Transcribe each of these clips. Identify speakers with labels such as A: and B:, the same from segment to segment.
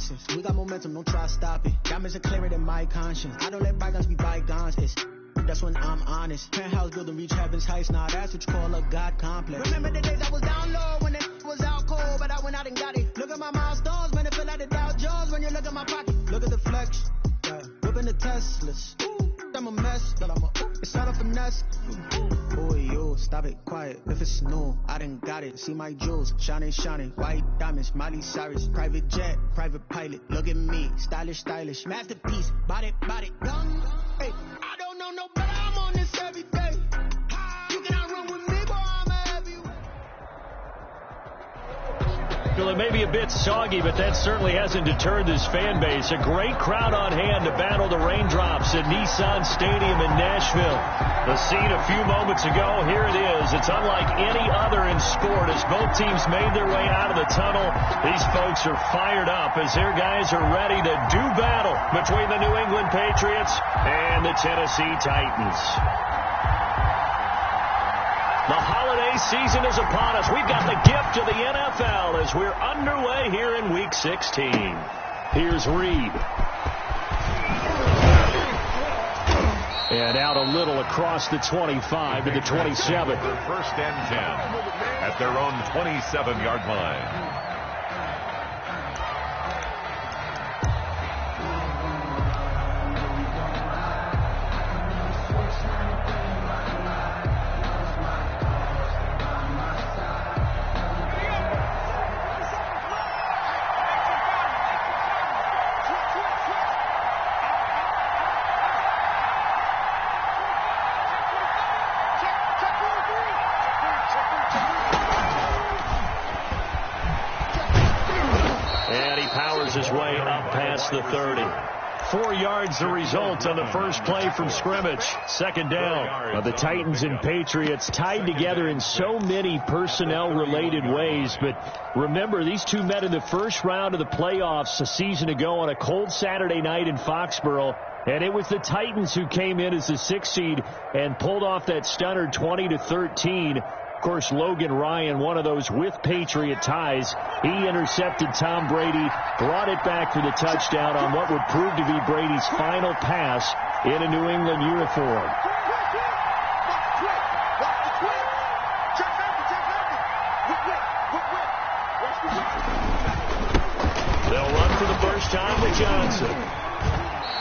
A: nonsense. We got momentum, don't try to stop it. Diamonds are clearer than my conscience. I don't let bygones be bygones. That's when I'm honest. Penthouse building, reach heaven's heights. Now that's what you call a God complex. Remember the days I was down low when it was out cold, but I went out and got it. Look at my milestones, man, it feel like the Dow Jones when you look at my pocket. Look at the flex, whipping the Teslas. I'm a mess, but it's not a finesse. Boy, yo, stop it, quiet. If it's new, I done got it. See my jewels, shining, white diamonds, Miley Cyrus, private jet, private pilot. Look at me, stylish, masterpiece, body, young. Hey, I don't know no better. I'm on this every day. You cannot run with me, boy. I'm a heavyweight.
B: Well, it may be a bit soggy, but that certainly hasn't deterred this fan base. A great crowd on hand to battle the raindrops at Nissan Stadium in Nashville. The scene a few moments ago, here it is. It's unlike any other in sport as both teams made their way out of the tunnel. These folks are fired up as their guys are ready to do battle between the New England Patriots and the Tennessee Titans. The holiday season is upon us. We've got the gift of the NFL as we're underway here in Week 16. Here's Reed. And out a little across the 25 to the 27.
C: First and 10 at their own 27-yard line.
B: His way up past the 30. 4 yards the result on the first play from scrimmage. Second down. The Titans and Patriots tied together in so many personnel-related ways. But remember, these two met in the first round of the playoffs a season ago on a cold Saturday night in Foxborough. And it was the Titans who came in as the 6th seed and pulled off that stunner 20-13. Of course, Logan Ryan, one of those with Patriot ties. He intercepted Tom Brady, brought it back for the touchdown on what would prove to be Brady's final pass in a New England uniform. They'll run for the first time with Johnson.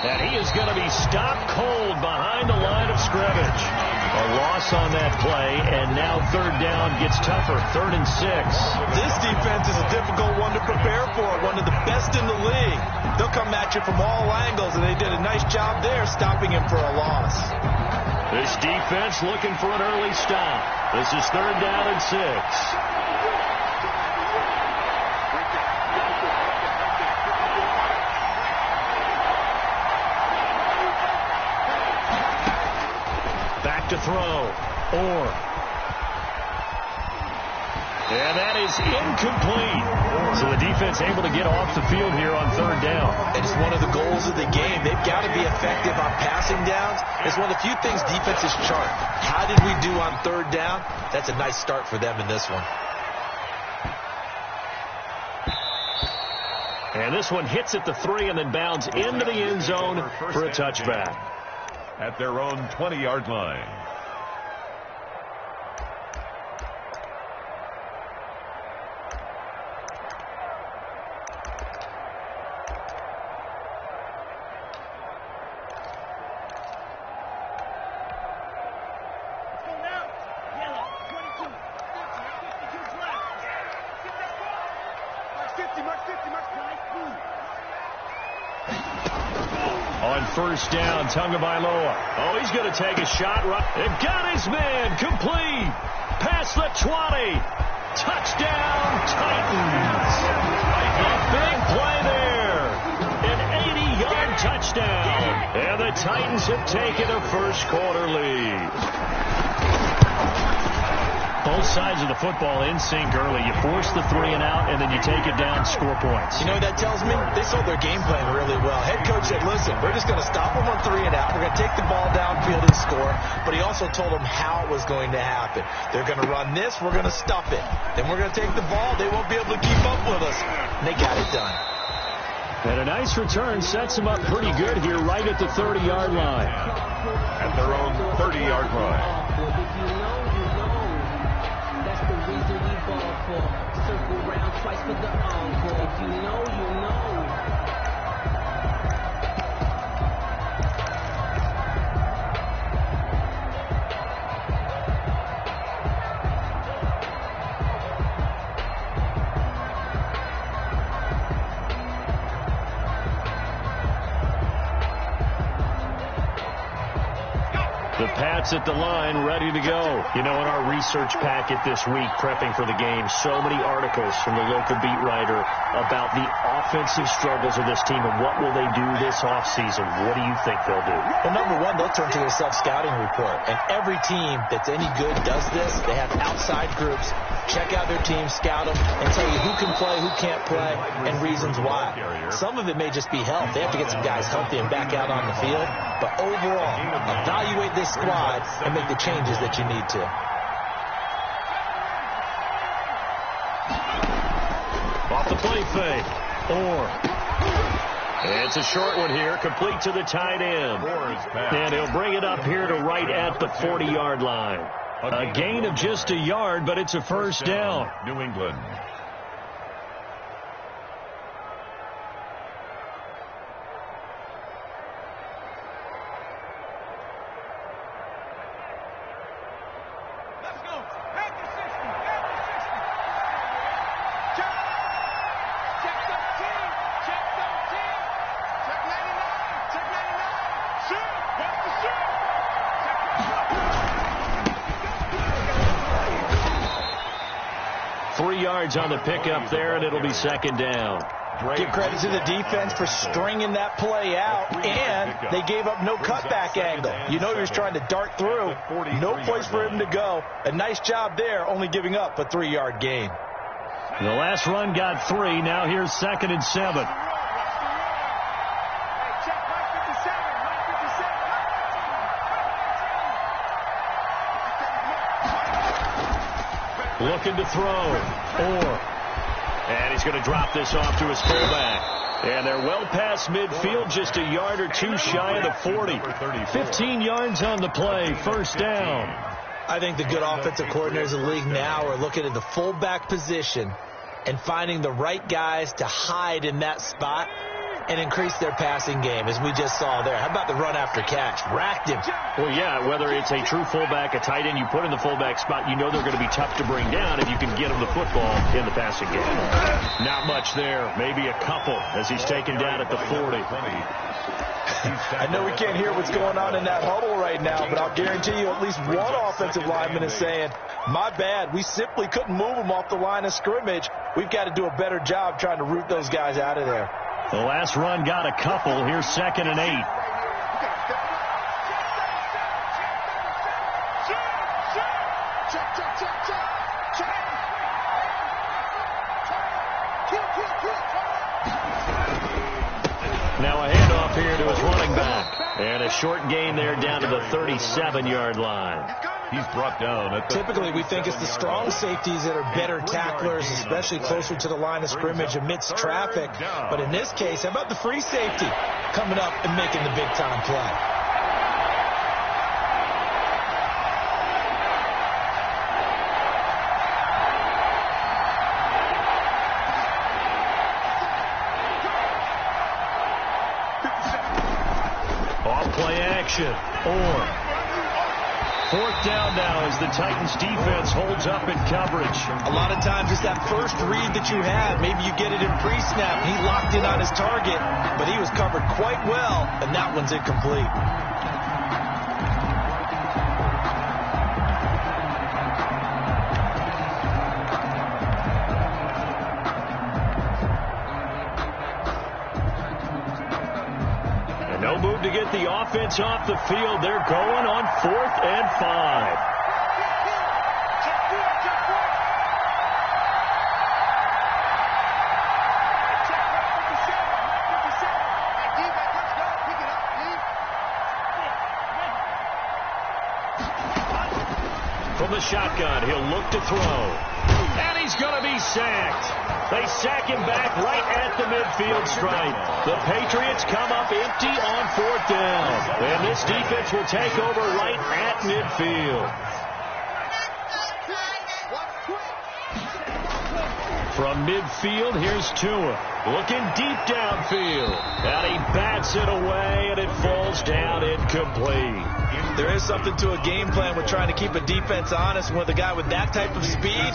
B: And he is going to be stopped cold behind the line of scrimmage. A loss on that play, and now third down gets tougher, 3rd and 6.
D: This defense is a difficult one to prepare for, one of the best in the league. They'll come at you from all angles, and they did a nice job there stopping him for a loss.
B: This defense looking for an early stop. This is 3rd down and 6. To throw, and that is incomplete. So the defense able to get off the field here on 3rd down.
D: And it's one of the goals of the game. They've got to be effective on passing downs. It's one of the few things defenses chart. How did we do on 3rd down? That's a nice start for them in this one.
B: And this one hits at the 3 and then bounds into the end zone for a touchback.
C: At their own 20-yard line.
B: On first down, Tagovailoa. Oh, he's going to take a shot. They've got his man complete. Past the 20. Touchdown, Titans. A big play there. An 80-yard touchdown. And the Titans have taken a first quarter lead. Both sides of the football in sync early. You force the 3 and out, and then you take it down, score points.
D: You know what that tells me? They sold their game plan really well. Head coach said, listen, we're just going to stop them on 3 and out. We're going to take the ball downfield and score. But he also told them how it was going to happen. They're going to run this. We're going to stuff it. Then we're going to take the ball. They won't be able to keep up with us. And they got it done.
B: And a nice return sets them up pretty good here right at the 30-yard line.
C: At their own 30-yard line.
E: That's the reason we ball for. Circle round twice for the encore. If you know, you know.
B: The Pats at the line, ready to go. You know, in our research packet this week, prepping for the game, so many articles from the local beat writer about the offensive struggles of this team and what will they do this offseason. What do you think they'll do?
D: Well, number one, they'll turn to their self-scouting report. And every team that's any good does this. They have outside groups. Check out their team, scout them, and tell you who can play, who can't play, and reasons why. Some of it may just be health. They have to get some guys healthy and back out on the field. But overall, evaluate this squad and make the changes that you need to.
B: Off the play fake. It's a short one here, complete to the tight end. And he'll bring it up here to right at the 40-yard line. A gain of just a yard, but it's a first down.
C: New England.
B: On the pickup there, and it'll be second down.
D: Give credit to the defense for stringing that play out, and they gave up no cutback angle. You know he was trying to dart through. No place for him to go. A nice job there, only giving up a 3-yard gain.
B: The last run got 3. Now here's 2nd and 7. Looking to throw. And he's going to drop this off to his fullback. And they're well past midfield, just a yard or two shy of the 40. 15 yards on the play, first down.
D: I think the good offensive coordinators in the league now are looking at the fullback position and finding the right guys to hide in that spot and increase their passing game, as we just saw there. How about the run after catch? Racked him.
B: Well, yeah, whether it's a true fullback, a tight end you put in the fullback spot, you know they're going to be tough to bring down if you can get them the football in the passing game. Not much there. Maybe a couple as he's taken down at the 40.
D: I know we can't hear what's going on in that huddle right now, but I'll guarantee you at least one offensive lineman is saying, my bad, we simply couldn't move them off the line of scrimmage. We've got to do a better job trying to root those guys out of there.
B: The last run got a couple. Here's 2nd and 8. Now a handoff here to his running back. And a short gain there down to the 37-yard line.
C: He's brought down at the...
D: Typically, we think it's the strong safeties that are better tacklers, especially closer to the line of scrimmage amidst traffic. But in this case, how about the free safety coming up and making the big-time play?
B: Off-play action. Fourth down now as the Titans defense holds up in coverage.
D: A lot of times it's that first read that you have. Maybe you get it in pre-snap. He locked in on his target, but he was covered quite well, and that one's incomplete.
B: No move to get the offense off the field. They're going on 4th and 5. From the shotgun, he'll look to throw. And he's going to be sacked. They sack him back right at the midfield stripe. The Patriots come up empty on 4th down. And this defense will take over right at midfield. From midfield, here's Tua. Looking deep downfield. And he bats it away, and it falls down incomplete.
D: There is something to a game plan with trying to keep a defense honest. And with a guy with that type of speed,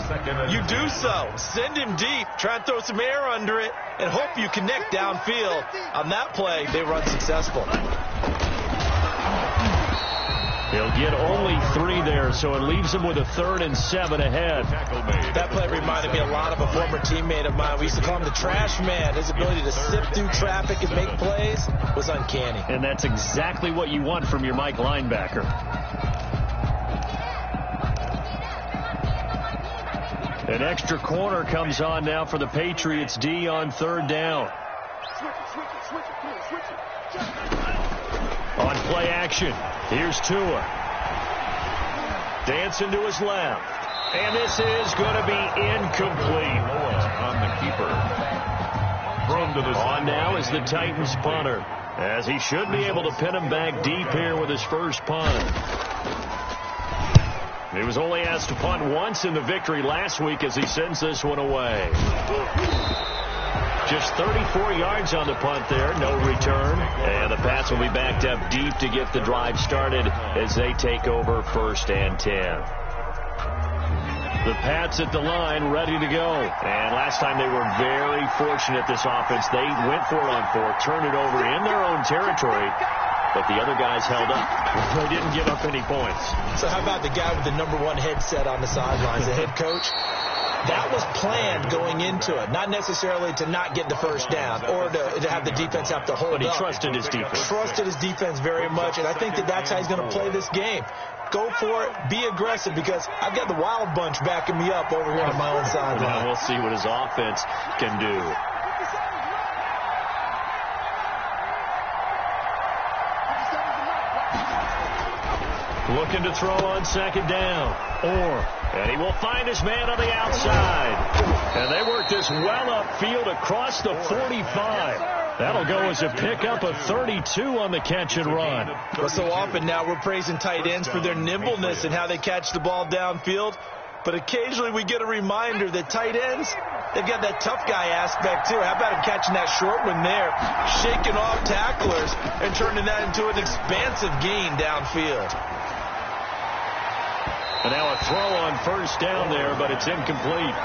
D: you do so. Send him deep. Try and throw some air under it and hope you connect downfield. On that play, they run successful.
B: He'll get only 3 there, so it leaves him with a 3rd and 7 ahead.
D: That play reminded me a lot of a former teammate of mine. We used to call him the trash man. His ability to sift through traffic and make plays was uncanny.
B: And that's exactly what you want from your Mike linebacker. An extra corner comes on now for the Patriots D on 3rd down. On play action, here's Tua. Dancing to his left. And this is going to be incomplete.
C: On the keeper. Thrown to the
B: on now is the Titans punter, as he should be able to pin him back deep here with his first punt. He was only asked to punt once in the victory last week as he sends this one away. Just 34 yards on the punt there, no return. And the Pats will be backed up deep to get the drive started as they take over 1st and 10. The Pats at the line, ready to go. And last time they were very fortunate, this offense. They went for it on 4th, turned it over in their own territory, but the other guys held up. They didn't give up any points.
D: So how about the guy with the #1 headset on the sidelines, the head coach? That was planned going into it, not necessarily to not get the first down or to have the defense have to hold up.
B: But he trusted his defense.
D: Trusted his defense very much, and I think that's how he's going to play this game. Go for it, be aggressive, because I've got the wild bunch backing me up over here on my own sideline.
B: Now we'll see what his offense can do. Looking to throw on 2nd down. And he will find his man on the outside. And they work this well upfield across the 45. That'll go as a pickup of 32 on the catch and run.
D: Well, so often now we're praising tight ends for their nimbleness and how they catch the ball downfield. But occasionally we get a reminder that tight ends, they've got that tough guy aspect too. How about him catching that short one there, shaking off tacklers and turning that into an expansive gain downfield.
B: And now a throw on 1st down there, but it's incomplete.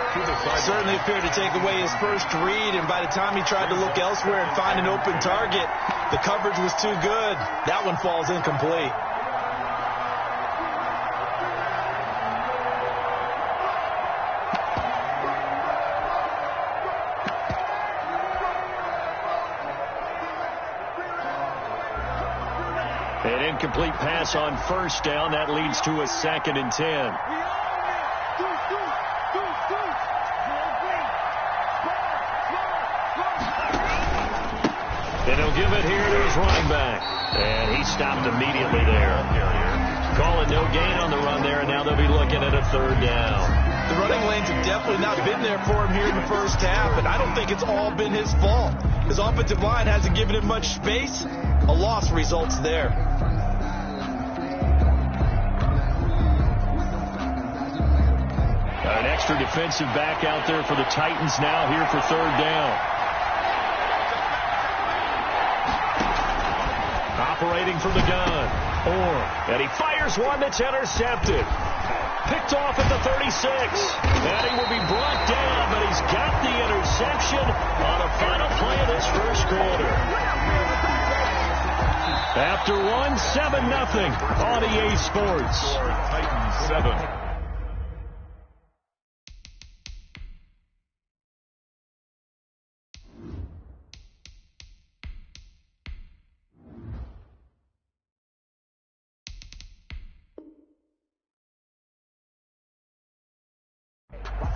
D: Certainly appeared to take away his first read, and by the time he tried to look elsewhere and find an open target, the coverage was too good. That one falls incomplete.
B: An incomplete pass on 1st down. That leads to a 2nd and 10. And he'll give it here to his running back. And he stopped immediately there. Call it no gain on the run there, and now they'll be looking at a 3rd down.
D: The running lanes have definitely not been there for him here in the first half, and I don't think it's all been his fault. His offensive line hasn't given him much space. A loss results there.
B: An extra defensive back out there for the Titans now here for 3rd down. Operating from the gun. And he fires one that's intercepted. Picked off at the 36. And he will be brought down, but he's got the interception on a final play of this first quarter. After 7-0 on EA Sports.
C: Titans 7.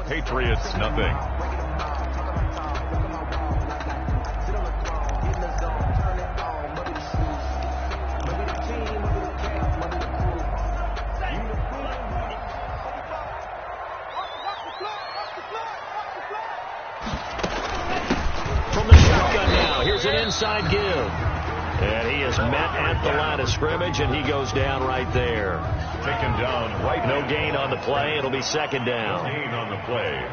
C: Patriots 0.
B: onside give. And he is met at the line of scrimmage, and he goes down right there.
C: Taken down right.
B: No gain on the play. It'll be second down.
C: No gain on the play.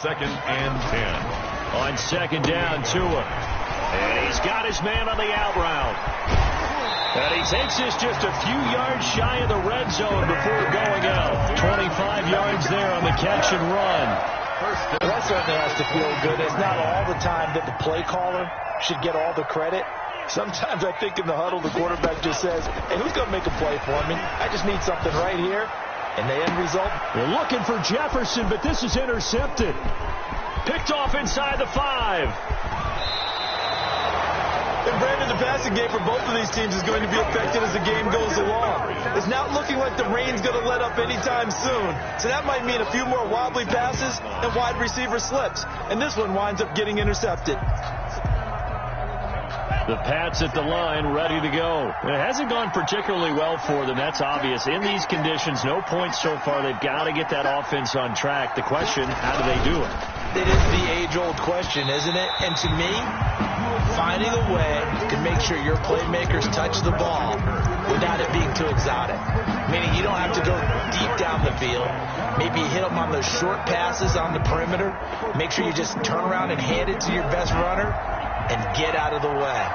C: 2nd and 10.
B: On second down, Tua. And he's got his man on the out route. And he takes this just a few yards shy of the red zone before going out. 25 yards there on the catch and run.
D: That certainly has to feel good. It's not all the time that the play caller should get all the credit. Sometimes I think in the huddle, the quarterback just says, hey, who's going to make a play for me? I just need something right here. And the end result?
B: They're looking for Jefferson, but this is intercepted. Picked off inside the 5.
F: And Brandon, the passing game for both of these teams is going to be affected as the game goes along. It's not looking like the rain's going to let up anytime soon. So that might mean a few more wobbly passes and wide receiver slips. And this one winds up getting intercepted.
B: The Pats at the line, ready to go. It hasn't gone particularly well for them. That's obvious. In these conditions, no points so far. They've got to get that offense on track. The question, how do they do it?
D: It is the age-old question, isn't it? And to me, finding a way to make sure your playmakers touch the ball without it being too exotic. Meaning you don't have to go deep down the field. Maybe hit them on those short passes on the perimeter. Make sure you just turn around and hand it to your best runner and get out of the way.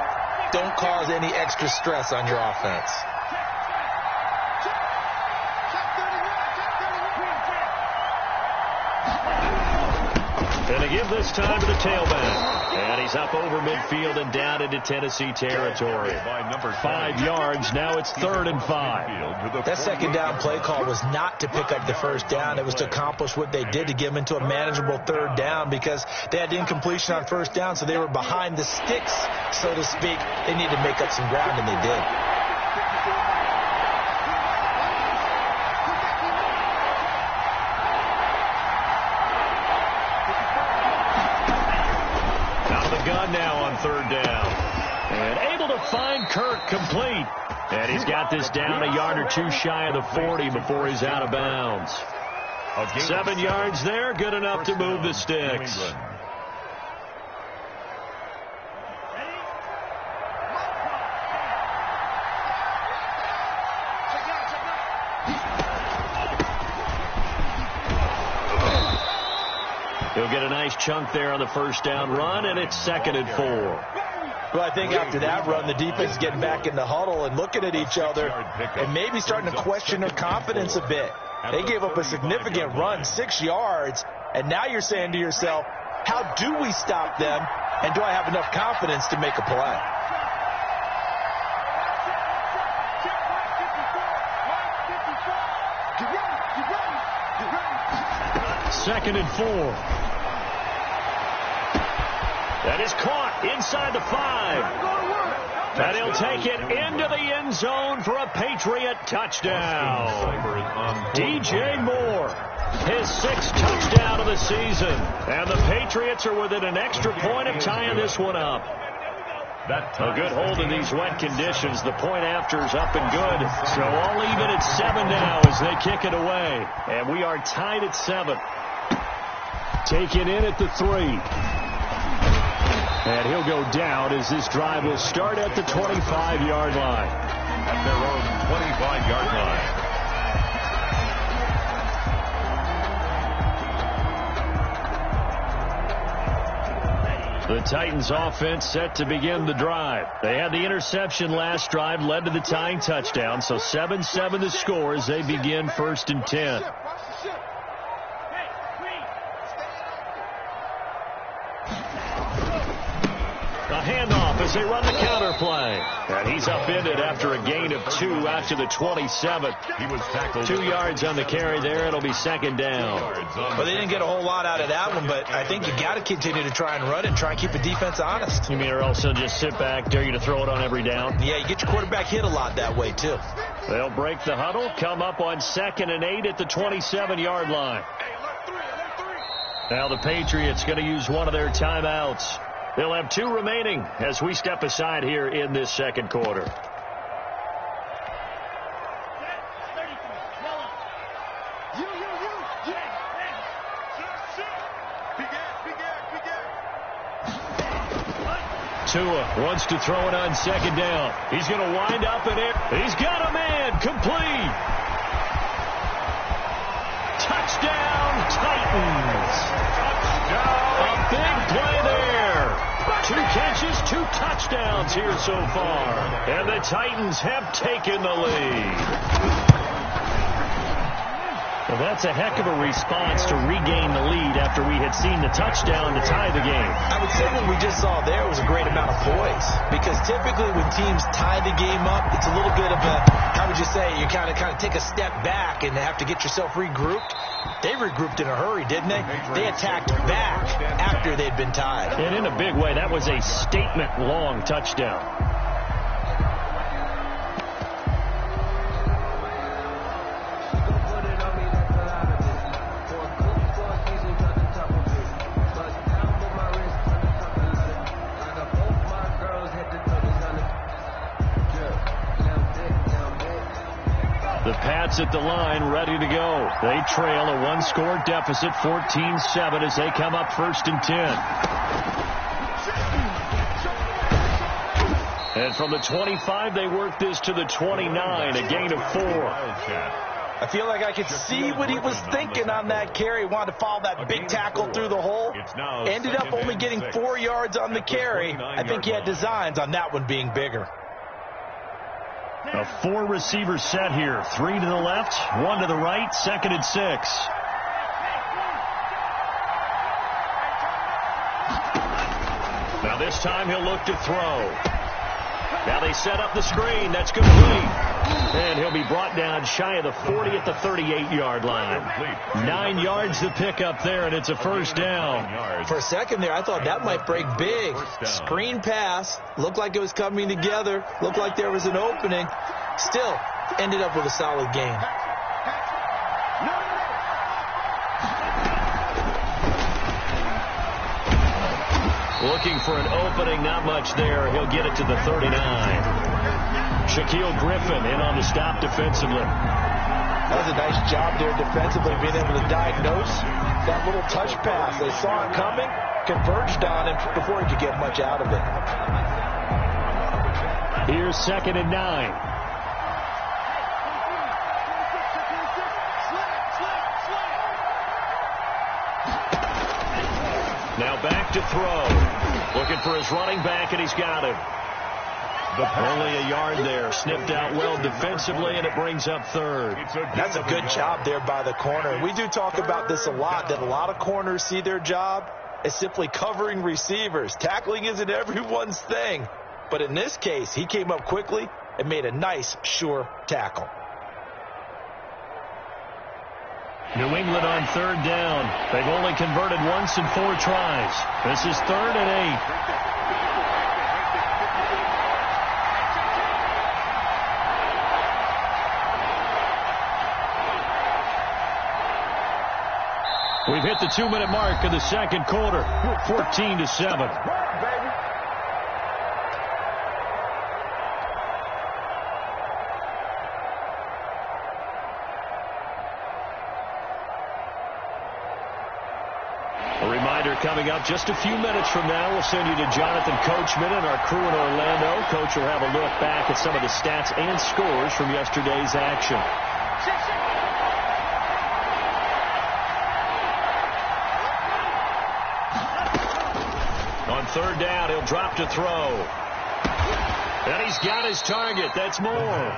D: Don't cause any extra stress on your offense.
B: And they give this time to the tailback. And he's up over midfield and down into Tennessee territory. 5 yards. Now it's 3rd and 5.
D: That second down play call was not to pick up the first down. It was to accomplish what they did, to get them into a manageable 3rd down, because they had incompletion on first down, so they were behind the sticks, so to speak. They needed to make up some ground, and they did.
B: Now on 3rd down. And able to find Kirk complete. And he's got this down a yard or two shy of the 40 before he's out of bounds. 7 yards there, good enough to move the sticks. He'll get a nice chunk there on the first down run, and it's 2nd and 4.
D: Well, I think after that run, the defense is getting back in the huddle and looking at each other and maybe starting to question their confidence a bit. They gave up a significant run, 6 yards, and now you're saying to yourself, how do we stop them, and do I have enough confidence to make a play?
B: Second and 4. That is caught inside the 5. And he'll take it into the end zone for a Patriot touchdown. DJ Moore, his 6th touchdown of the season. And the Patriots are within an extra point of tying this one up. A good hold in these wet conditions. The point after is up and good. So all even at 7 now as they kick it away. And we are tied at 7. Taken in at the 3. And he'll go down as this drive will start at the 25-yard line.
C: At their own 25-yard line.
B: The Titans offense set to begin the drive. They had the interception last drive, led to the tying touchdown. So 7-7 the score as they begin 1st and 10. A handoff as they run the counter play. And he's upended after a gain of 2 out to the 27.
C: He was tackled.
B: 2 yards on the carry there. It'll be 2nd down.
D: Well, they didn't get a whole lot out of that one, but I think you got to continue to try and run it and try and keep the defense honest.
B: You mean or else they'll just sit back, dare you to throw it on every down?
D: Yeah, you get your quarterback hit a lot that way, too.
B: They'll break the huddle, come up on 2nd and 8 at the 27-yard line. Now the Patriots going to use one of their timeouts. They'll have 2 remaining as we step aside here in this second quarter. Tua wants to throw it on second down. He's going to wind up in it. He's got a man. Complete. Touchdown, Titans. A big play there. 2 catches, 2 touchdowns here so far. And the Titans have taken the lead. Well, that's a heck of a response to regain the lead after we had seen the touchdown to tie the game.
D: I would say what we just saw there was a great amount of poise, because typically when teams tie the game up, it's a little bit of a, how would you say, you kind of take a step back and have to get yourself regrouped. They regrouped in a hurry, didn't they? They attacked back after they'd been tied.
B: And in a big way, that was a statement-long touchdown. The Pats at the line, ready to go. They trail a 1-score deficit, 14-7, as they come up 1st and 10. And from the 25, they work this to the 29, a gain of 4.
D: I feel like I could see what he was thinking on that carry. He wanted to follow that big tackle through the hole. Ended up only getting 4 yards on the carry. I think he had designs on that one being bigger.
B: A 4-receiver set here. 3 to the left, 1 to the right, 2nd and 6. Now this time he'll look to throw. Now they set up the screen. That's complete. And he'll be brought down shy of the 40 at the 38-yard line. 9 yards to pick up there, and it's a 1st down.
D: For a second there, I thought that might break big. Screen pass. Looked like it was coming together. Looked like there was an opening. Still, ended up with a solid gain.
B: Looking for an opening, not much there. He'll get it to the 39. Shaquille Griffin in on the stop defensively.
D: That was a nice job there defensively, being able to diagnose that little touch pass. They saw it coming, converged on him before he could get much out of it.
B: Here's 2nd and 9. Now back to throw. Looking for his running back, and he's got him. Only a yard there. Snipped out well defensively, and it brings up 3rd.
D: That's a good job there by the corner. And we do talk about this a lot, that a lot of corners see their job as simply covering receivers. Tackling isn't everyone's thing. But in this case, he came up quickly and made a nice, sure tackle.
B: New England on 3rd down. They've only converted once in 4 tries. This is 3rd and 8. We've hit the 2-minute mark of the 2nd quarter. 14-7. A reminder coming up just a few minutes from now, we'll send you to Jonathan Coachman and our crew in Orlando. Coach will have a look back at some of the stats and scores from yesterday's action. On 3rd down, he'll drop to throw. And he's got his target. That's more.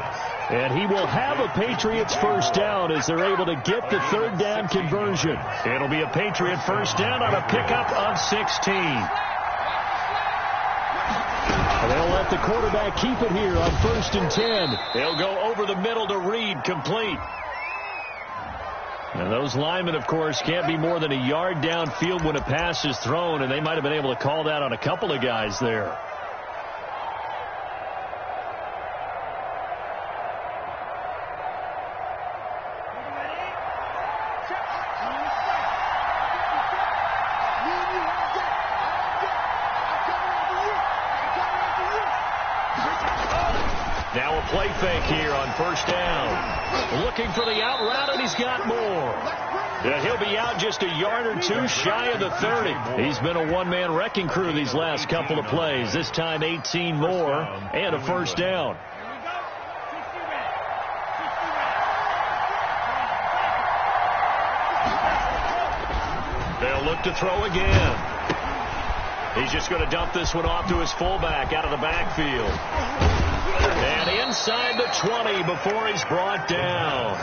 B: And he will have a Patriots 1st down as they're able to get the 3rd down conversion. It'll be a Patriot 1st down on a pickup of 16. And they'll let the quarterback keep it here on 1st and 10. They'll go over the middle to Reed, complete. And those linemen, of course, can't be more than a yard downfield when a pass is thrown, and they might have been able to call that on a couple of guys there. Now a play fake here on 1st down. Looking for the out route, and he's got more. Yeah, he'll be out just a yard or two shy of the 30. He's been a one-man wrecking crew these last couple of plays. This time 18 more and a first down. They'll look to throw again. He's just going to dump this one off to his fullback out of the backfield. And inside the 20 before he's brought down.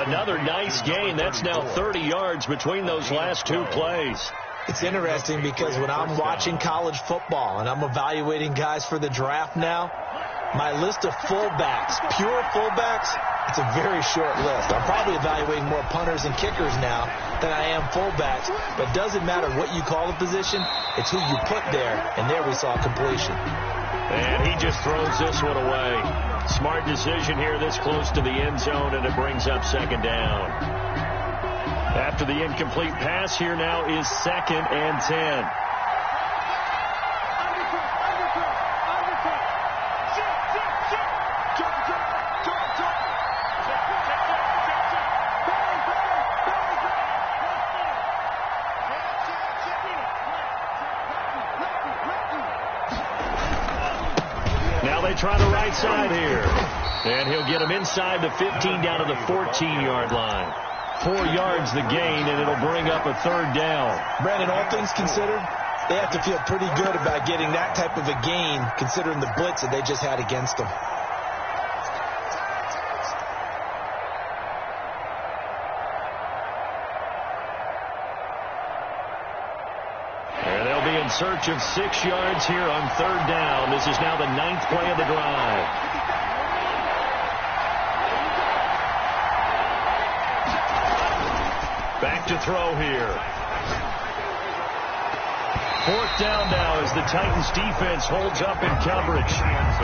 B: Another nice gain. That's now 30 yards between those last two plays.
D: It's interesting because when I'm watching college football and I'm evaluating guys for the draft now, my list of fullbacks, pure fullbacks, it's a very short list. I'm probably evaluating more punters and kickers now than I am fullbacks, but it doesn't matter what you call the position, it's who you put there, and there we saw completion.
B: And he just throws this one away. Smart decision here this close to the end zone, and it brings up second down. After the incomplete pass, here now is 2nd and 10. Try the right side here. And he'll get him inside the 15 down to the 14-yard line. 4 yards the gain, and it'll bring up a third down.
D: Brandon, all things considered, they have to feel pretty good about getting that type of a gain considering the blitz that they just had against them.
B: In search of 6 yards here on third down. This is now the 9th play of the drive. Back to throw here. 4th down now as the Titans defense holds up in coverage.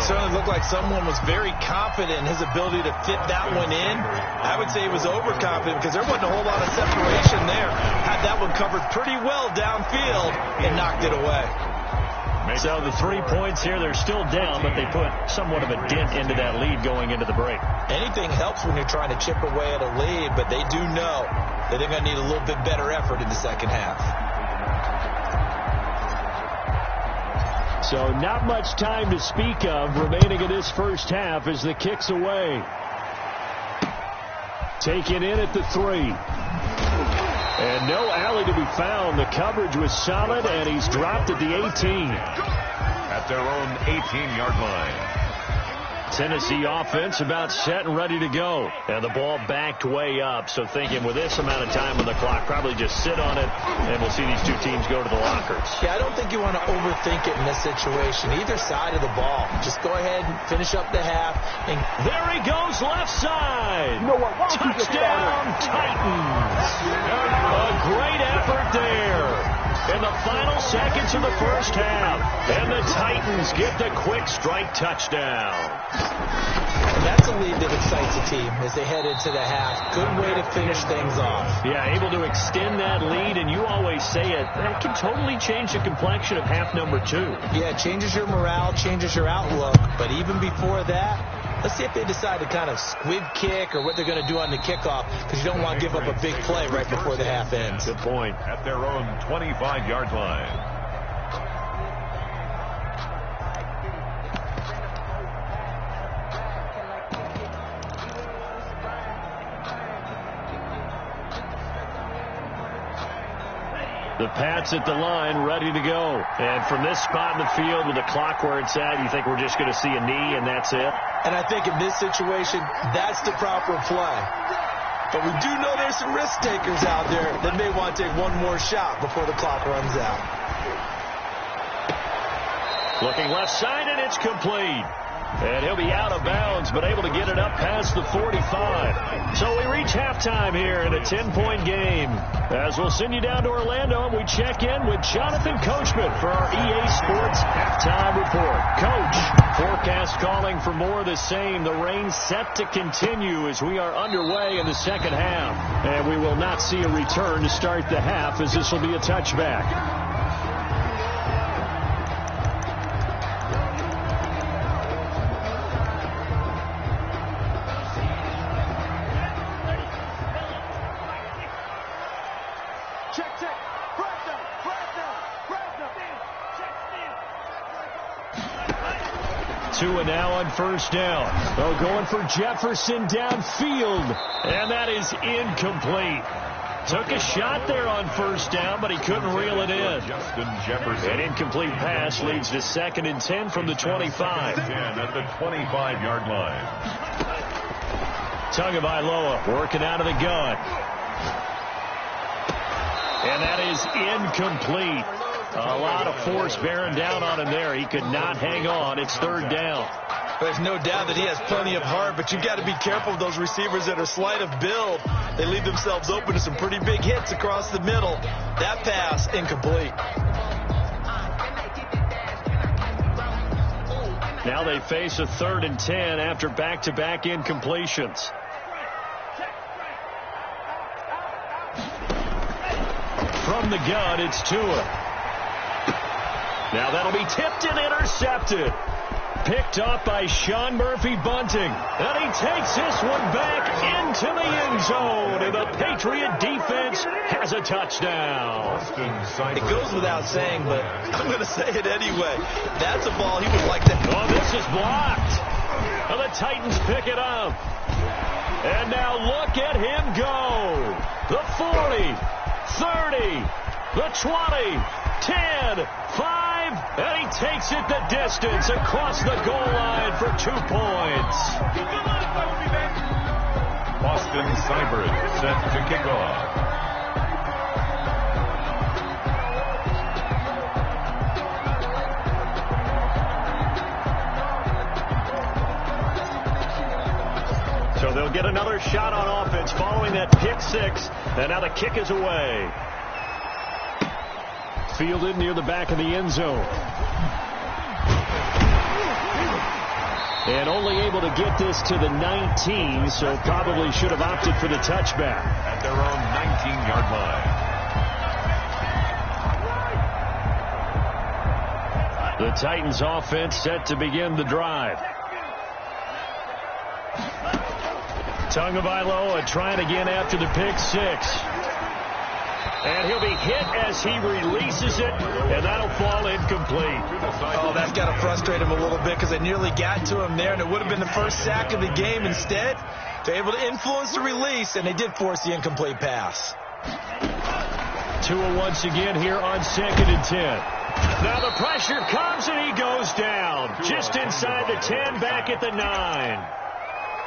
D: Certainly looked like someone was very confident in his ability to fit that one in. I would say he was overconfident because there wasn't a whole lot of separation there. Had that one covered pretty well downfield and knocked it away.
B: So the 3 points here, they're still down, but they put somewhat of a dent into that lead going into the break.
D: Anything helps when you're trying to chip away at a lead, but they do know that they're going to need a little bit better effort in the second half.
B: So not much time to speak of remaining in this first half as the kick's away. Taken in at the 3. And no alley to be found. The coverage was solid, and he's dropped at the 18.
C: At their own 18-yard line.
B: Tennessee offense about set and ready to go. And the ball backed way up. So thinking with this amount of time on the clock, probably just sit on it, and we'll see these two teams go to the lockers.
D: Yeah, I don't think you want to overthink it in this situation. Either side of the ball. Just go ahead and finish up the half. And
B: there he goes, left side.
G: You know what?
B: Touchdown, Titans. A great effort there. In the final seconds of the first half. And the Titans get the quick strike touchdown.
D: And that's a lead that excites a team as they head into the half. Good way to finish things off.
B: Yeah, able to extend that lead, and you always say it, that can totally change the complexion of half number 2.
D: Yeah, it changes your morale, changes your outlook. But even before that, let's see if they decide to kind of squib kick or what they're going to do on the kickoff, because you don't want to give up a big play right before the half ends.
B: Good point.
C: At their own 25-yard line.
B: The Pats at the line, ready to go. And from this spot in the field with the clock where it's at, you think we're just going to see a knee and that's it?
D: And I think in this situation, that's the proper play. But we do know there's some risk takers out there that may want to take one more shot before the clock runs out.
B: Looking left side, and it's complete. And he'll be out of bounds, but able to get it up past the 45. So we reach halftime here in a 10-point game. As we'll send you down to Orlando, and we check in with Jonathan Coachman for our EA Sports Halftime Report. Coach, forecast calling for more of the same. The rain set to continue as we are underway in the second half. And we will not see a return to start the half, as this will be a touchback. Two and now on first down. Oh, going for Jefferson downfield. And that is incomplete. Took a shot there on first down, but he couldn't reel it in.
C: Justin Jefferson.
B: An incomplete pass leads to 2nd and 10 from the 25.
C: 10 at the 25-yard line.
B: Tagovailoa working out of the gun. And that is incomplete. A lot of force bearing down on him there. He could not hang on. It's 3rd down.
F: There's no doubt that he has plenty of heart, but you've got to be careful of those receivers that are slight of build. They leave themselves open to some pretty big hits across the middle. That pass, incomplete.
B: Now they face a 3rd and 10 after back-to-back incompletions. From the gun, it's Tua. Now that'll be tipped and intercepted. Picked off by Sean Murphy-Bunting. And he takes this one back into the end zone. And the Patriot defense has a touchdown.
F: It goes without saying, but I'm going to say it anyway. That's a ball he would like to...
B: Oh, this is blocked. And the Titans pick it up. And now look at him go. The 40, 30, the 20, 10, 5, and he takes it the distance across the goal line for 2 points.
C: Austin Seibert set to kick off.
B: So they'll get another shot on offense following that pick 6, and now the kick is away. Fielded near the back of the end zone. And only able to get this to the 19, so probably should have opted for the touchback.
C: At their own 19-yard line.
B: The Titans offense set to begin the drive. Tagovailoa trying again after the pick 6. And he'll be hit as he releases it, and that'll fall incomplete.
F: Oh, that's got to frustrate him a little bit because they nearly got to him there, and it would have been the first sack of the game. Instead, they're able to influence the release, and they did force the incomplete pass.
B: Tua once again here on 2nd and 10. Now the pressure comes, and he goes down. Just inside the 10, back at the 9.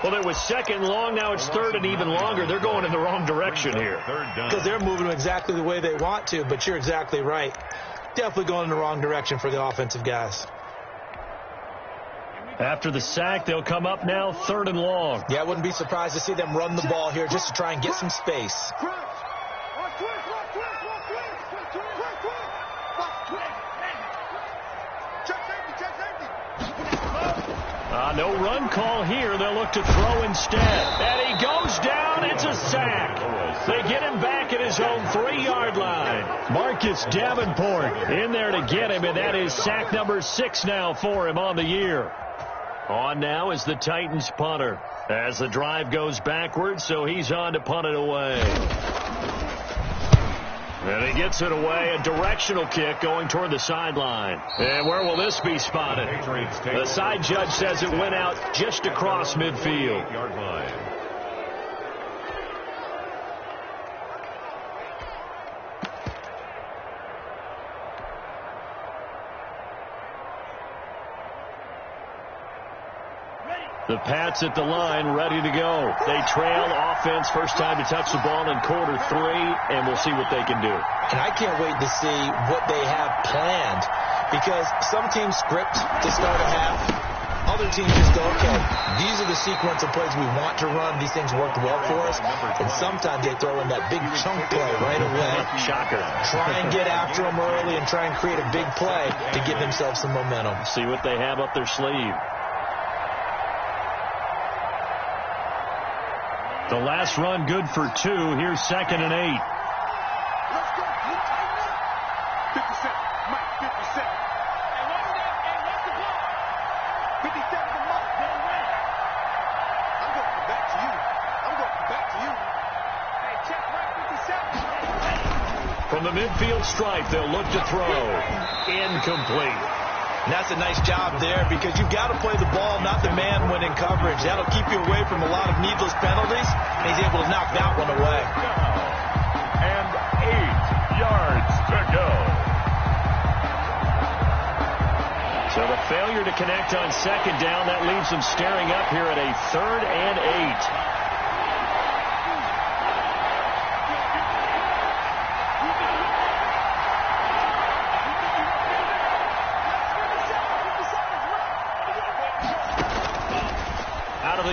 B: Well, it was 2nd and long. Now it's 3rd and even longer. They're going in the wrong direction here.
F: Because they're moving exactly the way they want to, but you're exactly right. Definitely going in the wrong direction for the offensive guys.
B: After the sack, they'll come up now 3rd and long.
F: Yeah, I wouldn't be surprised to see them run the ball here just to try and get some space.
B: No run call here. They'll look to throw instead. And he goes down. It's a sack. They get him back at his own 3-yard line. Marcus Davenport in there to get him, and that is sack number 6 now for him on the year. On now is the Titans punter as the drive goes backwards, so he's on to punt it away. And he gets it away, a directional kick going toward the sideline. And where will this be spotted? The side judge says it went out just across midfield. The Pats at the line, ready to go. They trail offense, first time to touch the ball in quarter 3, and we'll see what they can do.
F: And I can't wait to see what they have planned, because some teams script to start a half. Other teams just go, okay, these are the sequence of plays we want to run. These things worked well for us. And sometimes they throw in that big chunk play right away.
B: Shocker.
F: Try and get after them early and try and create a big play to give themselves some momentum.
B: See what they have up their sleeve. The last run good for 2. Here's 2nd and 8.
G: Let's go. 57. Mike, 57. Hey, what's the ball? 57 to Mike. I'm going to come back to you. Hey, check Mike 57.
B: From the midfield stripe, they'll look to throw. Incomplete.
D: And that's a nice job there because you've got to play the ball, not the man when in coverage. That'll keep you away from a lot of needless penalties, and he's able to knock that one away.
C: And 8 yards to go.
B: So the failure to connect on second down, that leaves them staring up here at a 3rd and 8.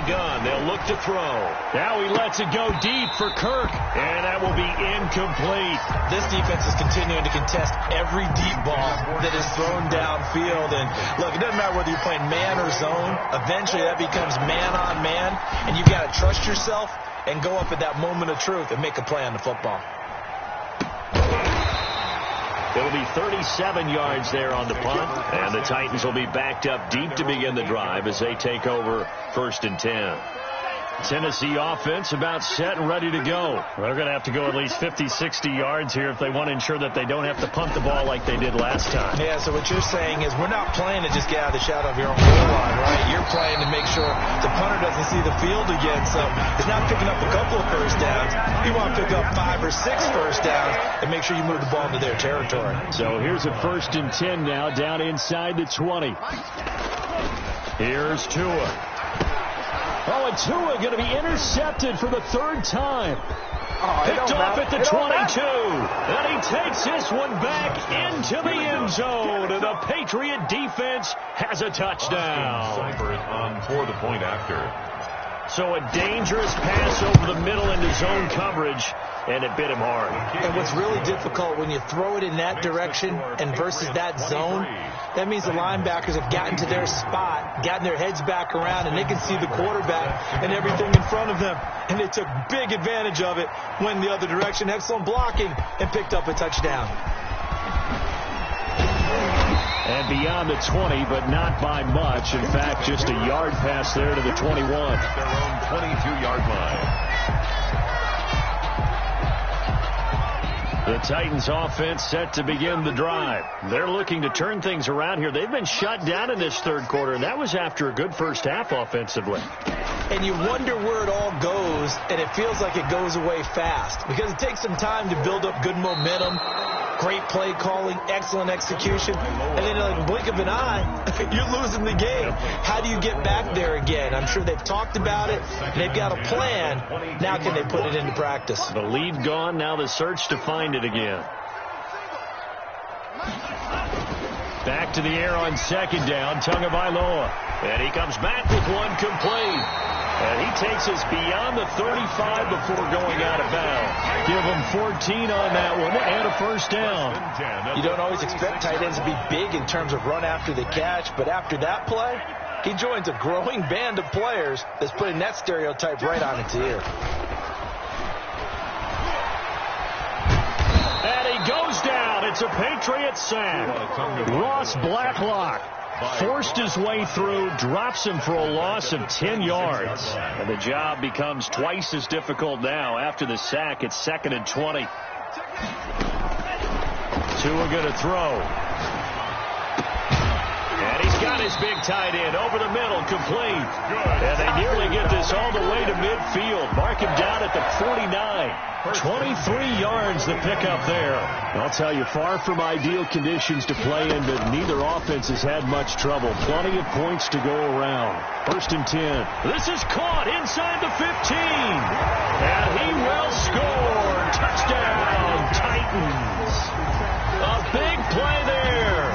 B: Gun. They'll look to throw. Now he lets it go deep for Kirk, and that will be incomplete.
D: This defense is continuing to contest every deep ball that is thrown downfield. And look, it doesn't matter whether you're playing man or zone. Eventually that becomes man on man, and you've got to trust yourself and go up at that moment of truth and make a play on the football.
B: It'll be 37 yards there on the punt, and the Titans will be backed up deep to begin the drive as they take over 1st and 10. Tennessee offense about set and ready to go.
H: They're going to have to go at least 50, 60 yards here if they want to ensure that they don't have to punt the ball like they did last time.
D: Yeah, so what you're saying is we're not playing to just get out of the shadow of your own goal line, right? You're playing to make sure the punter doesn't see the field again. So it's not picking up a couple of first downs. You want to pick up 5 or 6 first downs and make sure you move the ball into their territory.
B: So here's a 1st and 10 now down inside the 20. Here's Tua. Oh, and Tua going to be intercepted for the 3rd time. Picked off at the 22. And he takes this one back into the end zone. And the Patriot defense has a touchdown.
C: Cyber is on for the point after.
B: So a dangerous pass over the middle into zone coverage, and it bit him hard.
D: And what's really difficult when you throw it in that direction and versus that zone, that means the linebackers have gotten to their spot, gotten their heads back around, and they can see the quarterback and everything in front of them. And they took big advantage of it, went the other direction, excellent blocking, and picked up a touchdown.
B: And beyond the 20, but not by much. In fact, just a yard pass there to the 21.
C: Their own 22-yard line.
B: The Titans offense set to begin the drive. They're looking to turn things around here. They've been shut down in this 3rd quarter, and that was after a good first half offensively.
D: And you wonder where it all goes, and it feels like it goes away fast because it takes some time to build up good momentum. Great play calling, excellent execution, and then in the blink of an eye, you're losing the game. How do you get back there again? I'm sure they've talked about it. They've got a plan. Now can they put it into practice?
B: The lead gone, now the search to find it again. Back to the air on 2nd down, Tagovailoa. And he comes back with one complete. And he takes us beyond the 35 before going out of bounds. Give him 14 on that one and a 1st down.
D: You don't always expect tight ends to be big in terms of run after the catch, but after that play, he joins a growing band of players that's putting that stereotype right on its ear.
B: And he goes down. It's a Patriot sack. Ross Blacklock forced his way through, drops him for a loss of 10 yards. And the job becomes twice as difficult now. After the sack, it's 2nd and 20. Tua going to throw. And he's got his big tight end over the middle, complete. And they nearly get this all the way to midfield. Mark him down at the 49. 23 yards the pickup there. I'll tell you, far from ideal conditions to play in, but neither offense has had much trouble. Plenty of points to go around. 1st and 10. This is caught inside the 15. And he will score. Touchdown, Titans. A big play there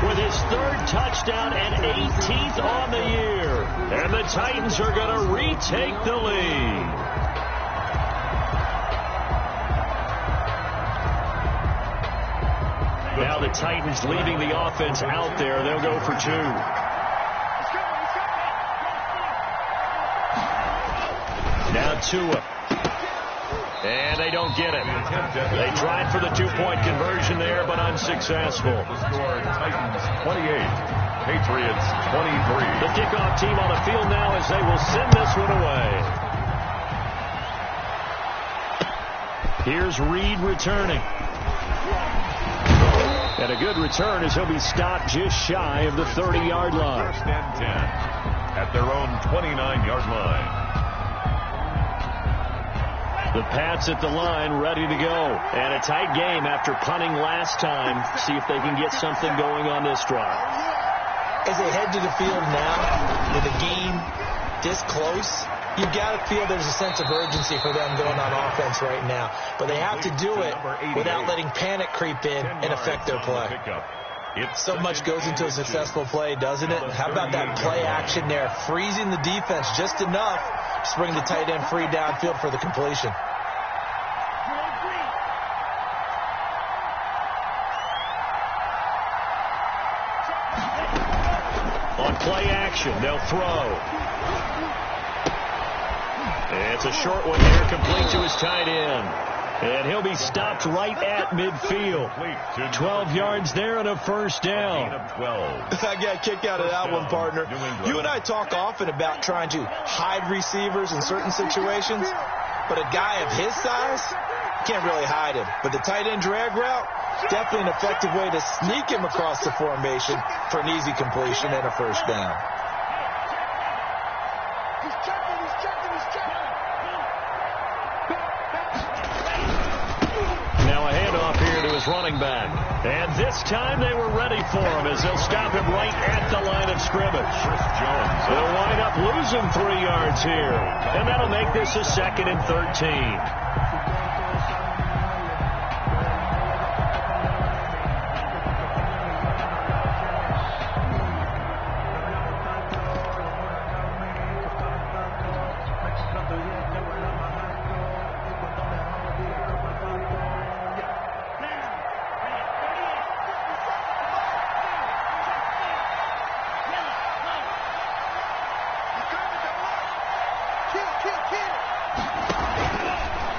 B: with his 3rd touchdown and 18th on the year. And the Titans are going to retake the lead. Now the Titans leaving the offense out there. They'll go for 2. Now Tua. And they don't get it. They tried for the 2-point conversion there, but unsuccessful.
C: The score, Titans 28, Patriots 23.
B: The kickoff team on the field now as they will send this one away. Here's Reed returning. And a good return as he'll be stopped just shy of the 30-yard line.
C: First and 10 at their own 29-yard line.
B: The Pats at the line, ready to go. And a tight game after punting last time. See if they can get something going on this drive.
D: As they head to the field now, with a game this close, you've got to feel there's a sense of urgency for them going on offense right now. But they have to do it without letting panic creep in and affect their play. So much goes into a successful play, doesn't it? How about that play action there, freezing the defense just enough to bring the tight end free downfield for the completion.
B: On play action, they'll throw. It's a short one here, complete to his tight end. And he'll be stopped right at midfield. 12 yards there and a first down.
D: I got a kick out of that one, partner. You and I talk often about trying to hide receivers in certain situations, but a guy of his size, can't really hide him. But the tight end drag route, definitely an effective way to sneak him across the formation for an easy completion and a first down.
B: Running back. And this time they were ready for him as they'll stop him right at the line of scrimmage. They'll wind up losing 3 yards here. And that'll make this a 2nd and 13.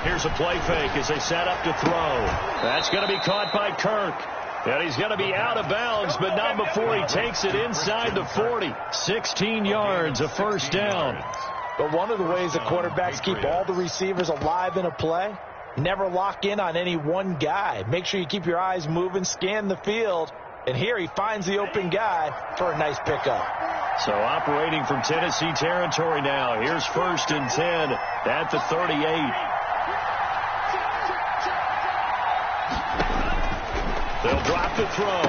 B: Here's a play fake as they set up to throw. That's going to be caught by Kirk. And he's going to be out of bounds, but not before he takes it inside the 40. 16 yards, a first down.
D: But one of the ways that quarterbacks keep all the receivers alive in a play, never lock in on any one guy. Make sure you keep your eyes moving, scan the field. And here he finds the open guy for a nice pickup.
B: So operating from Tennessee territory now. Here's 1st and 10 at the 38. They'll drop the throw.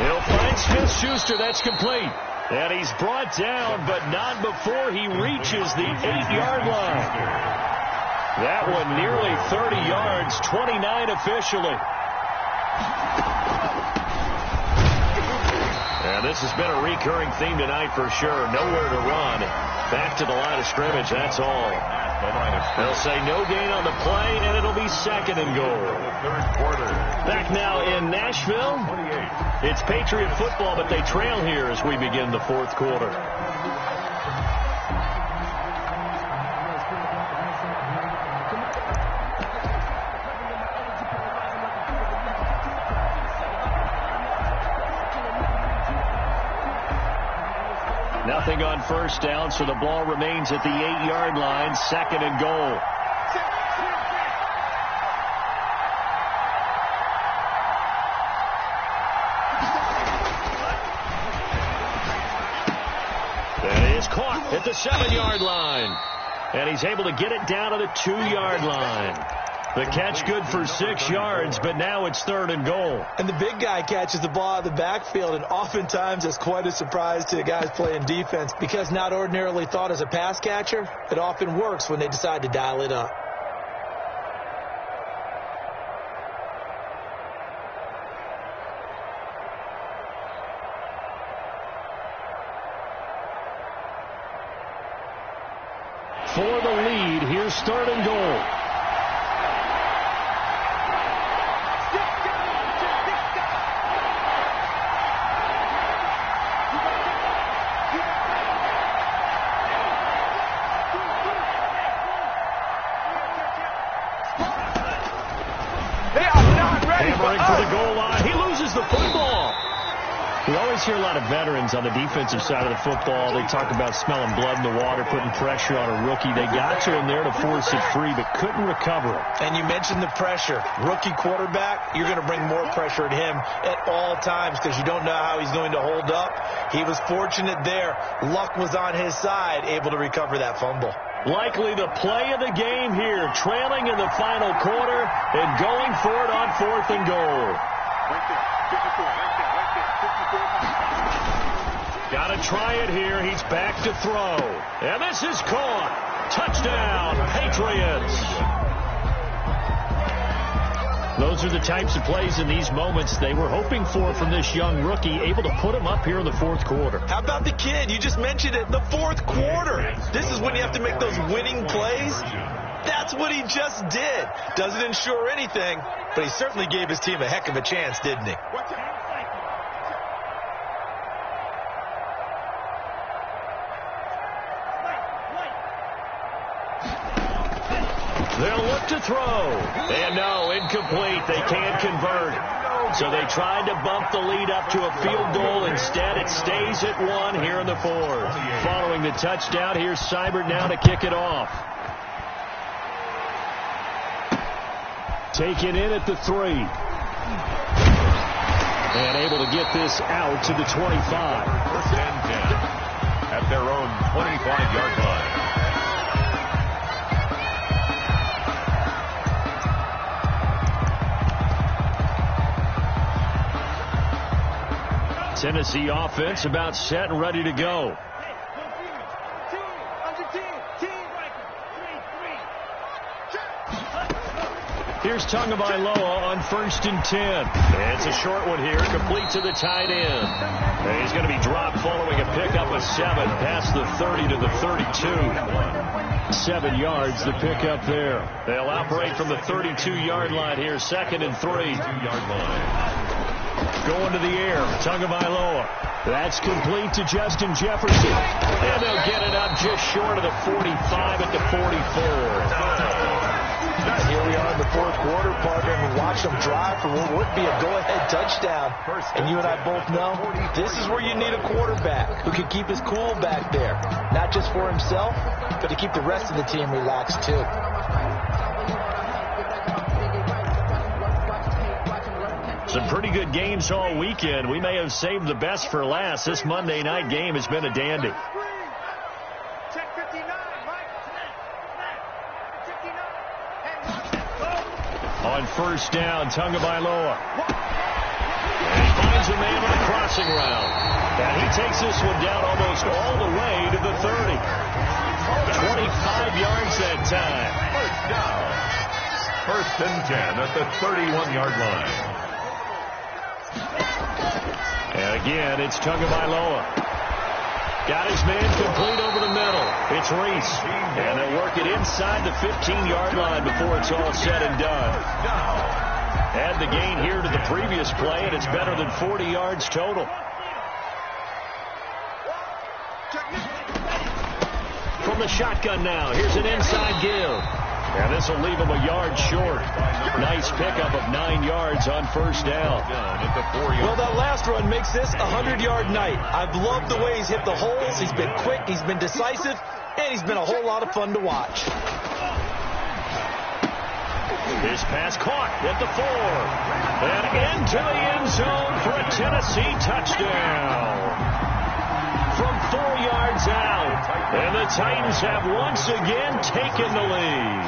B: He'll find Smith-Schuster. That's complete. And he's brought down, but not before he reaches the 8-yard line. That one nearly 30 yards, 29 officially. And this has been a recurring theme tonight for sure. Nowhere to run. Back to the line of scrimmage, that's all. They'll say no gain on the play, and it'll be 2nd and goal. Back now in Nashville. It's Patriot football, but they trail here as we begin the 4th quarter. Nothing on first down, so the ball remains at the 8-yard line, 2nd and goal. That is caught at the 7-yard line. And he's able to get it down to the 2-yard line. The catch good for 6 yards, but now it's 3rd and goal.
D: And the big guy catches the ball out of the backfield, and oftentimes it's quite a surprise to the guys playing defense because not ordinarily thought as a pass catcher, it often works when they decide to dial it up.
B: For the lead, here's 3rd and goal.
H: We always hear a lot of veterans on the defensive side of the football. They talk about smelling blood in the water, putting pressure on a rookie. They got to him there to force it free, but couldn't recover it.
D: And you mentioned the pressure. Rookie quarterback, you're going to bring more pressure at him at all times because you don't know how he's going to hold up. He was fortunate there. Luck was on his side, able to recover that fumble.
B: Likely the play of the game here, trailing in the final quarter and going for it on 4th and goal.
G: Right there. 54. Right there. Right there. 54.
B: Got to try it here. He's back to throw. And this is caught. Touchdown, Patriots. Those are the types of plays in these moments they were hoping for from this young rookie, able to put him up here in the 4th quarter.
D: How about the kid? You just mentioned it, the 4th quarter. This is when you have to make those winning plays. That's what he just did. Doesn't ensure anything, but he certainly gave his team a heck of a chance, didn't he?
G: Watch out.
B: They'll look to throw. And no, incomplete. They can't convert. So they tried to bump the lead up to a field goal. Instead, it stays at 1 here in the 4th. Following the touchdown, here's Seibert now to kick it off. Taken in at the 3. And able to get this out to the 25.
C: 1st and 10 at their own 25-yard line.
B: Tennessee offense about set and ready to go. Here's Tagovailoa on 1st and 10. It's a short one here, complete to the tight end. And he's going to be dropped following a pickup of 7, past the 30 to the 32. 7 yards, the pickup there. They'll operate from the 32-yard line here, 2nd and 3.
C: 2-yard line.
B: Going to the air, Tagovailoa. That's complete to Justin Jefferson. And they'll get it up just short of the 45 at the 44.
D: Here we are in the 4th quarter, partner, and watch them drive for what would be a go-ahead touchdown. And you and I both know this is where you need a quarterback who can keep his cool back there. Not just for himself, but to keep the rest of the team relaxed, too.
B: Some pretty good games all weekend. We may have saved the best for last. This Monday night game has been a dandy.
G: Check 59, Mike. 59.
B: On 1st down, Tagovailoa. And he finds a man on a crossing route. And he takes this one down almost all the way to the 30. 25 yards that time.
C: 1st down. 1st and 10 at the 31-yard line.
B: And again, it's Tagovailoa. Got his man complete over the middle. It's Reese. And they'll work it inside the 15-yard line before it's all said and done. Add the gain here to the previous play, and it's better than 40 yards total. From the shotgun now, here's an inside give. And this will leave him a yard short. Nice pickup of 9 yards on 1st down.
D: Well, that last run makes this a 100-yard night. I've loved the way he's hit the holes. He's been quick, he's been decisive, and he's been a whole lot of fun to watch.
B: His pass caught at the 4. And into the end zone for a Tennessee touchdown. From 4 yards out. And the Titans have once again taken the lead.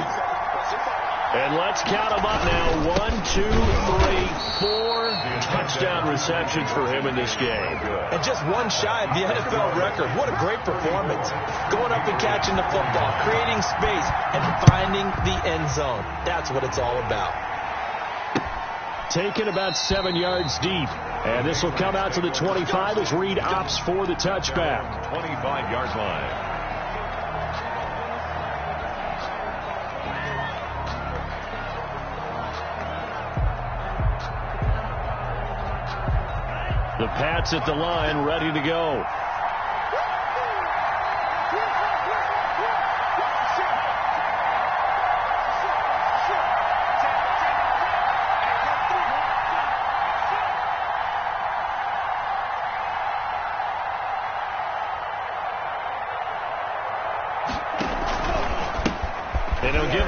B: And let's count them up now. 1, 2, 3, 4 touchdown receptions for him in this game.
D: And just one shy of the NFL record. What a great performance. Going up and catching the football, creating space, and finding the end zone. That's what it's all about.
B: Taken about 7 yards deep. And this will come out to the 25 as Reed opts for the touchback.
C: 25-yard line.
B: The Pats at the line, ready to go.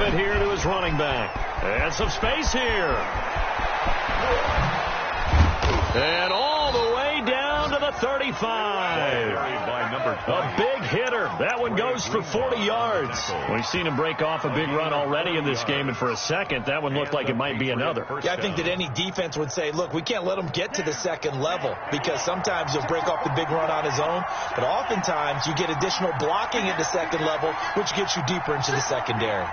B: it here to his running back. And some space here. And all the way down to the 35. A big hitter. That one goes for 40 yards. We've seen him break off a big run already in this game, and for a second, that one looked like it might be another.
D: Yeah, I think that any defense would say, look, we can't let him get to the second level, because sometimes he'll break off the big run on his own, but oftentimes you get additional blocking at the second level, which gets you deeper into the secondary.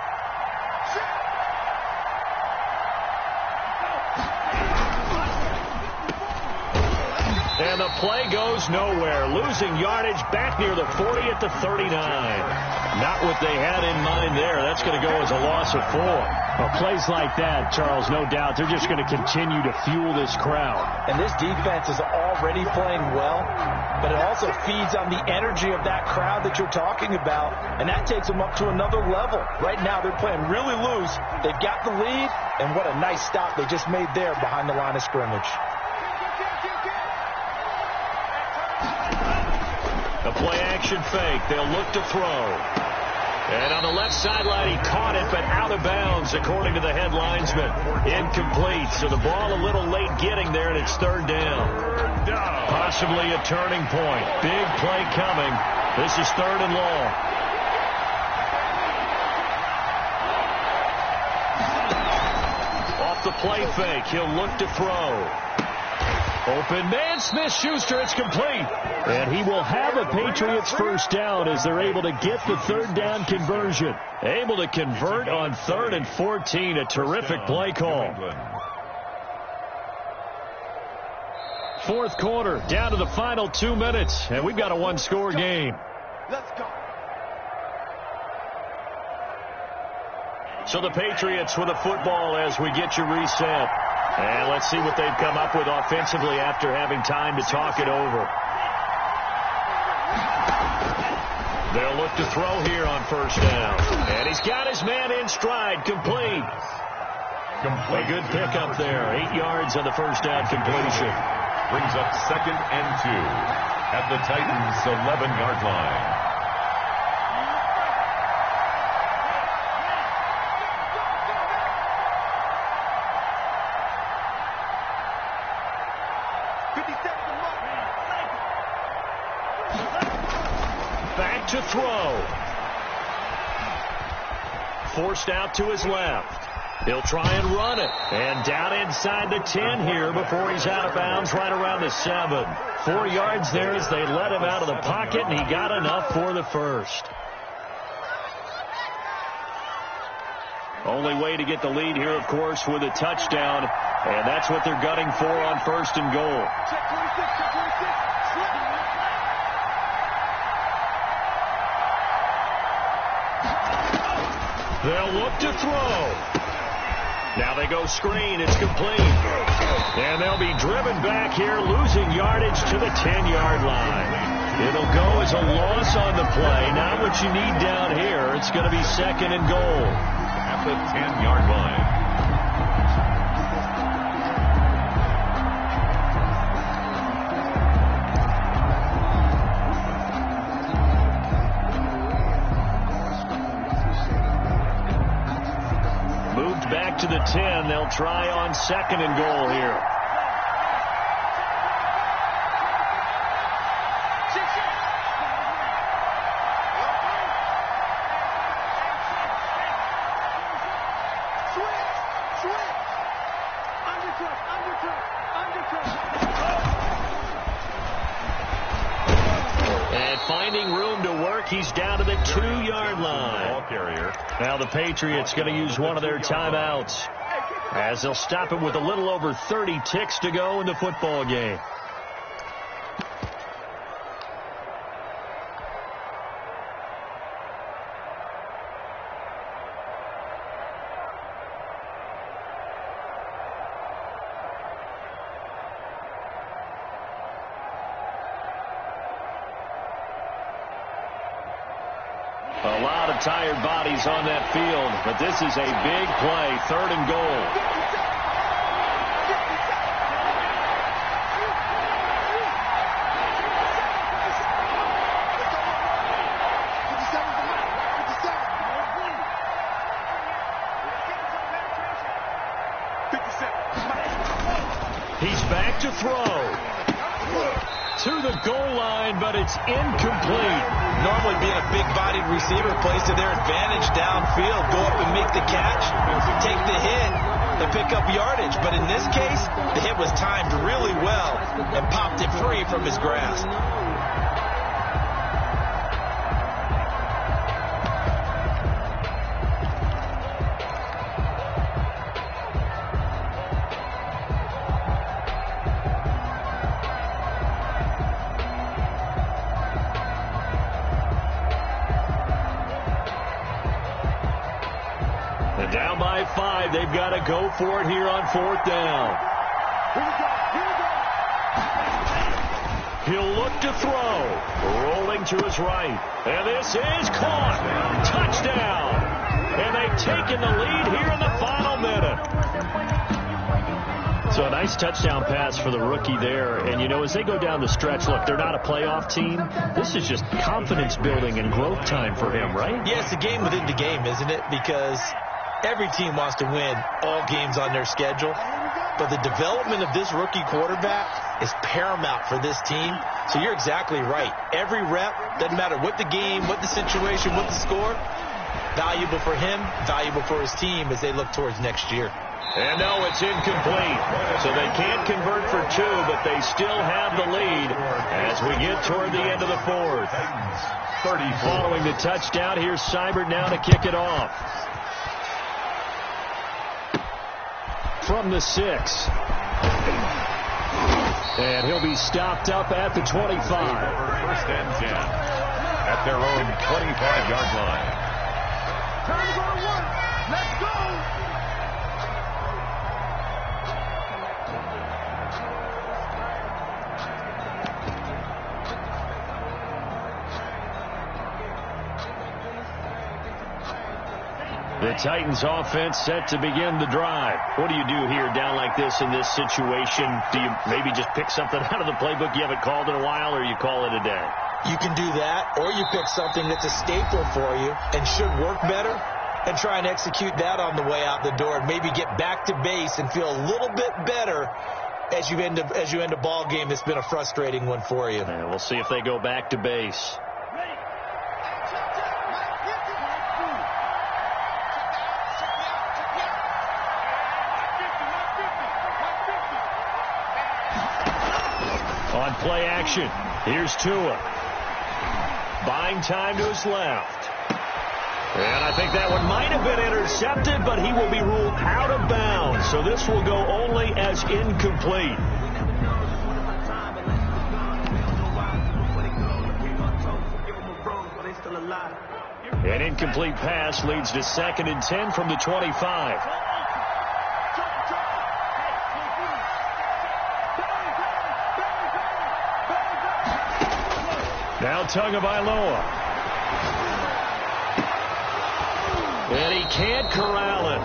B: And the play goes nowhere. Losing yardage back near the 40 at the 39. Not what they had in mind there. That's going to go as a loss of 4.
H: Well, plays like that, Charles, no doubt, they're just going to continue to fuel this crowd.
D: And this defense is already playing well, but it also feeds on the energy of that crowd that you're talking about, and that takes them up to another level. Right now, they're playing really loose. They've got the lead, and what a nice stop they just made there behind the line of scrimmage.
B: The play-action fake. They'll look to throw. And on the left sideline, he caught it, but out of bounds, according to the head linesman. Incomplete. So the ball a little late getting there, and it's third down. Possibly a turning point. Big play coming. This is third and long. Off the play fake, he'll look to throw. Open man, Smith-Schuster, it's complete. And he will have a Patriots first down as they're able to get the third down conversion. Able to convert on 3rd and 14. A terrific play call. Fourth quarter, down to the final 2 minutes. And we've got a one-score game.
G: Let's go.
B: So the Patriots with a football as we get you reset. And let's see what they've come up with offensively after having time to talk it over. They'll look to throw here on first down. And he's got his man in stride. Complete. A good pickup there. 8 yards on the first down completion.
C: Brings up 2nd and 2 at the Titans' 11-yard line.
B: Back to throw. Forced out to his left. He'll try and run it. And down inside the 10 here before he's out of bounds right around the 7. 4 yards there as they let him out of the pocket, and he got enough for the first. Only way to get the lead here, of course, with a touchdown. And that's what they're gunning for on 1st and goal. They'll look to throw. Now they go screen. It's complete. And they'll be driven back here, losing yardage to the 10-yard line. It'll go as a loss on the play. Not what you need down here. It's going to be 2nd and goal.
C: At the 10-yard line.
B: Back to the 10. They'll try on 2nd and goal here. And finding room to work, he's down to the 2-yard line. Now the Patriots going to use one of their timeouts as they'll stop it with a little over 30 ticks to go in the football game. A lot of tired bodies on that field, but this is a big play, 3rd and goal. He's back to throw. To the goal line, but it's incomplete.
D: Normally being a big-bodied receiver plays to their advantage downfield. Go up and make the catch, take the hit, and pick up yardage. But in this case, the hit was timed really well and popped it free from his grasp.
B: Down by 5. They've got to go for it here on 4th down. He'll look to throw. Rolling to his right. And this is caught. Touchdown. And they've taken the lead here in the final minute. So a nice touchdown pass for the rookie there. And, you know, as they go down the stretch, look, they're not a playoff team. This is just confidence building and growth time for him, right?
D: Yeah, it's a game within the game, isn't it? Because every team wants to win all games on their schedule, but the development of this rookie quarterback is paramount for this team. So you're exactly right. Every rep, doesn't matter what the game, what the situation, what the score, valuable for him, valuable for his team as they look towards next year.
B: And no, it's incomplete. So they can't convert for 2, but they still have the lead as we get toward the end of the 4th. Following the touchdown, here's Seibert now to kick it off. From the 6. And he'll be stopped up at the 25.
C: 1st and 10 at their own 25-yard line.
G: Time to go to work. Let's go.
B: The Titans offense set to begin the drive. What do you do here down like this in this situation? Do you maybe just pick something out of the playbook you haven't called in a while, or you call it a day?
D: You can do that, or you pick something that's a staple for you and should work better and try and execute that on the way out the door and maybe get back to base and feel a little bit better as you end a ball game that's been a frustrating one for you.
B: And we'll see if they go back to base. On play action, here's Tua. Buying time to his left. And I think that one might have been intercepted, but he will be ruled out of bounds. So this will go only as incomplete. An incomplete pass leads to 2nd and 10 from the 25. Now Tagovailoa. And he can't corral it.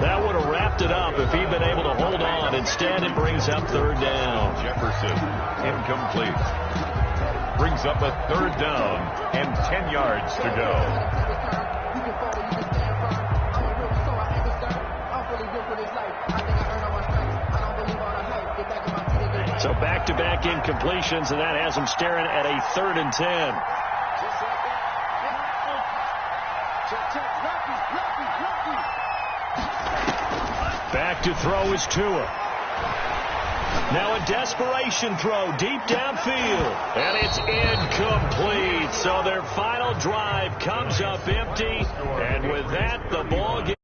B: That would have wrapped it up if he'd been able to hold on. Instead, it brings up 3rd down.
C: Jefferson, incomplete. Brings up a 3rd down and 10 yards to go.
B: So back-to-back incompletions, and that has him staring at a 3rd and 10. Back to throw is Tua. Now a desperation throw deep downfield. And it's incomplete. So their final drive comes up empty. And with that, the ball gets